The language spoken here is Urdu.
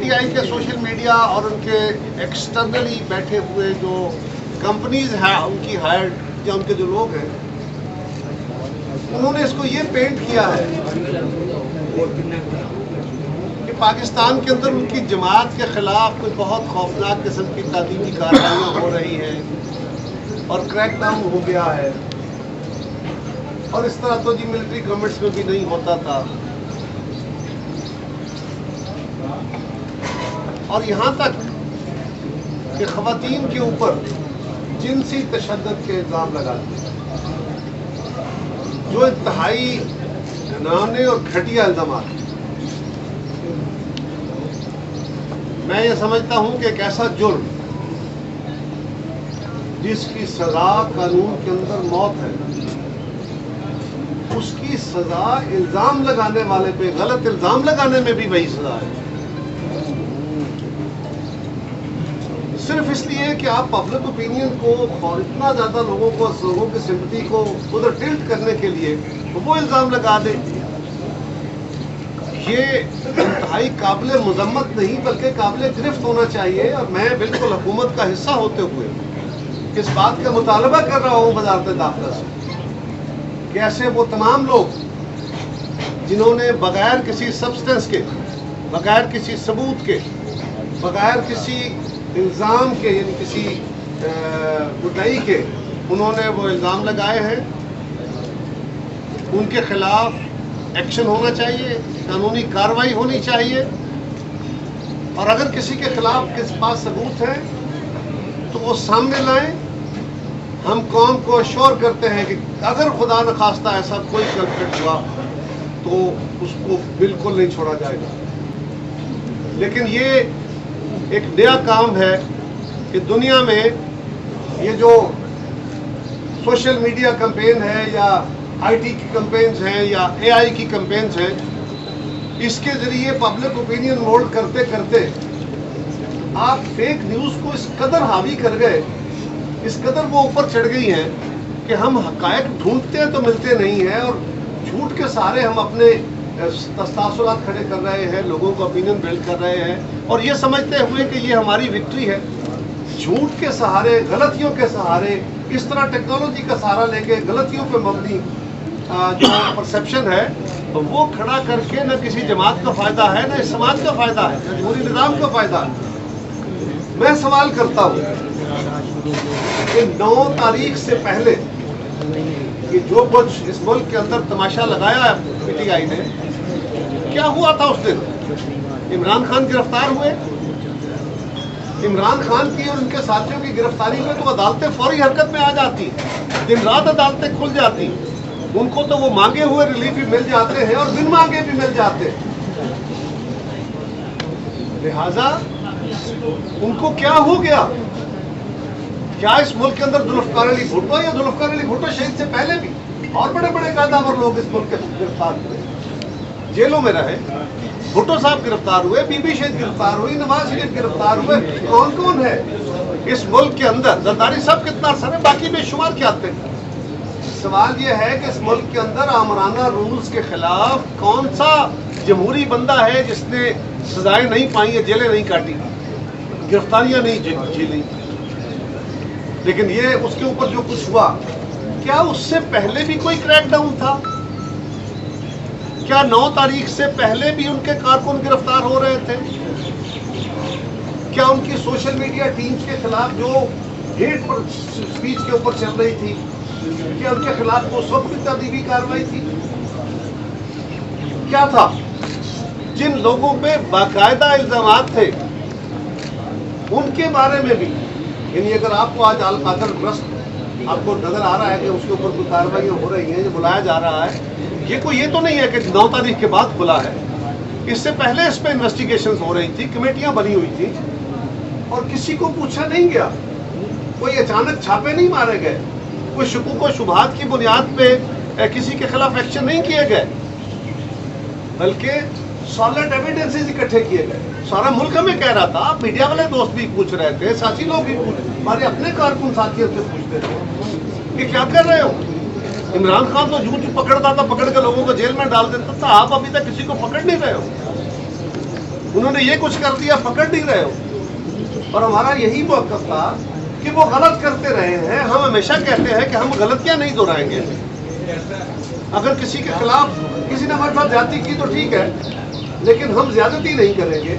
ٹی آئی کے سوشل میڈیا اور ان کے ایکسٹرنلی بیٹھے ہوئے جو کمپنیز ہیں ان کی ہائرڈ یا ان کے جو لوگ ہیں انہوں نے اس کو یہ پینٹ کیا ہے کہ پاکستان کے اندر ان کی جماعت کے خلاف کوئی بہت خوفناک قسم کی تعلیمی کارروائیاں ہو رہی ہیں اور کریک ڈاؤن ہو گیا ہے، اور اس طرح تو جی ملٹری گورنمنٹس میں بھی نہیں ہوتا تھا، اور یہاں تک کہ خواتین کے اوپر جنسی تشدد کے الزام لگاتے ہیں جو انتہائی گھناؤنے اور گھٹیا الزامات ہیں۔ میں یہ سمجھتا ہوں کہ ایک ایسا جرم جس کی سزا قانون کے اندر موت ہے، اس کی سزا الزام لگانے والے پہ غلط الزام لگانے میں بھی وہی سزا ہے، صرف اس لیے کہ آپ پبلک اوپینین کو اور اتنا زیادہ لوگوں کی سمپتی کو ادھر ٹلٹ کرنے کے لیے وہ الزام لگا دیں۔ یہ انتہائی قابل مذمت نہیں بلکہ قابل گرفت ہونا چاہیے، اور میں بالکل حکومت کا حصہ ہوتے ہوئے اس بات کا مطالبہ کر رہا ہوں وزارت داخلہ سے کہ ایسے وہ تمام لوگ جنہوں نے بغیر کسی سبسٹنس کے، بغیر کسی ثبوت کے، بغیر کسی الزام کے یعنی کسی مدعی کے انہوں نے وہ الزام لگائے ہیں، ان کے خلاف ایکشن ہونا چاہیے، قانونی کارروائی ہونی چاہیے، اور اگر کسی کے خلاف کس پاس ثبوت ہے تو وہ سامنے لائیں۔ ہم قوم کو اشور کرتے ہیں کہ اگر خدا نخواستہ ایسا کوئی کلپریٹ ہوا تو اس کو بالکل نہیں چھوڑا جائے گا، لیکن یہ ایک نیا کام ہے کہ دنیا میں یہ جو سوشل میڈیا کمپین ہے یا آئی ٹی کی کمپینز ہیں یا اے آئی کی کمپینز ہیں، اس کے ذریعے پبلک اوپینین مولڈ کرتے کرتے آپ فیک نیوز کو اس قدر حاوی کر گئے، اس قدر وہ اوپر چڑھ گئی ہیں کہ ہم حقائق ڈھونڈتے ہیں تو ملتے نہیں ہیں، اور جھوٹ کے سہارے ہم اپنے تاثرات کھڑے کر رہے ہیں، لوگوں کو اوپینین بلڈ کر رہے ہیں، اور یہ سمجھتے ہوئے کہ یہ ہماری وکٹری ہے۔ جھوٹ کے سہارے، غلطیوں کے سہارے، اس طرح ٹیکنالوجی کا سہارا لے کے غلطیوں پہ مبنی جو پرسیپشن ہے وہ کھڑا کر کے نہ کسی جماعت کا فائدہ ہے، نہ اس سماج کا فائدہ ہے، نہ جمہوری نظام کا فائدہ ہے۔ میں سوال کرتا ہوں کہ 9 تاریخ سے پہلے کہ جو کچھ اس ملک کے اندر تماشا لگایا ہے پی ٹی آئی نے، کیا ہوا تھا اس دن؟ عمران خان گرفتار ہوئے، عمران خان کی اور ان کے ساتھیوں کی گرفتاری میں تو عدالتیں فوری حرکت میں آ جاتی، دن رات عدالتیں کھل جاتی، ان کو تو وہ مانگے ہوئے ریلیف بھی مل جاتے ہیں اور بن مانگے بھی مل جاتے ہیں۔ لہذا ان کو کیا ہو گیا؟ کیا اس ملک کے اندر ذوالفقار علی بھٹو یا ذوالفقار علی بھٹو شہید سے پہلے بھی اور بڑے بڑے قیداور لوگ اس ملک کے گرفتار ہوئے، جیلوں میں رہے؟ بھٹو صاحب گرفتار ہوئے، بی بی شہید گرفتار ہوئی، نواز شریف گرفتار ہوئے، کون کون ہے اس ملک کے اندر؟ زرداری صاحب کتنا عرصہ ہے، باقی بے شمار کیا آتے ہیں۔ سوال یہ ہے کہ اس ملک کے اندر آمرانہ رولز کے خلاف کون سا جمہوری بندہ ہے جس نے سزائیں نہیں پائی ہیں، جیلیں نہیں کاٹی، گرفتاریاں نہیں جھیلی؟ لیکن یہ اس کے اوپر جو کچھ ہوا، کیا اس سے پہلے بھی کوئی کریک ڈاؤن تھا؟ کیا 9 تاریخ سے پہلے بھی ان کے کارکن گرفتار ہو رہے تھے؟ کیا ان کی سوشل میڈیا ٹیمز کے خلاف جو ہیٹ پر اسپیچ کے اوپر چل رہی تھی، کیا ان کے خلاف وہ سب کی تعدیبی کارروائی تھی؟ کیا تھا؟ جن لوگوں پہ باقاعدہ الزامات تھے ان کے بارے میں بھی، یعنی اگر آپ کو آج القادر ٹرسٹ آپ کو نظر آ رہا ہے کہ اس کے اوپر کوئی کارروائیاں ہو رہی ہیں، جو بلایا جا رہا ہے، یہ تو نہیں ہے کہ 9 تاریخ کے بعد کھلا ہے، اس سے پہلے اس پہ انویسٹیگیشنز ہو رہی تھی، کمیٹیاں بنی ہوئی تھی، اور کسی کو پوچھا نہیں گیا، کوئی اچانک چھاپے نہیں مارے گئے، کوئی شکوک و شبہات کی بنیاد پہ کسی کے خلاف ایکشن نہیں کیے گئے، بلکہ سالڈ ایویڈنسز اکٹھے کیے گئے۔ سارا ملک ہمیں کہہ رہا تھا، میڈیا والے دوست بھی پوچھ رہے تھے، ساتھی لوگ بھی ہمارے اپنے کارکن ساتھیوں سے پوچھتے تھے کہ کیا کر رہے ہو؟ عمران خان تو جھوٹ پکڑتا تھا، پکڑ کے لوگوں کو جیل میں ڈال دیتا تھا، آپ ابھی تک کسی کو پکڑ نہیں رہے ہو۔ انہوں نے یہ کچھ کر دیا، پکڑ نہیں رہے ہو. اور ہمارا یہی موقف تھا کہ وہ غلط کرتے رہے ہیں. ہم ہمیشہ کہتے ہیں کہ ہم غلطیاں نہیں دہرائیں گے. اگر کسی کے خلاف کسی نے ہمارے ساتھ زیادتی کی تو ٹھیک ہے، لیکن ہم زیادتی نہیں کریں گے.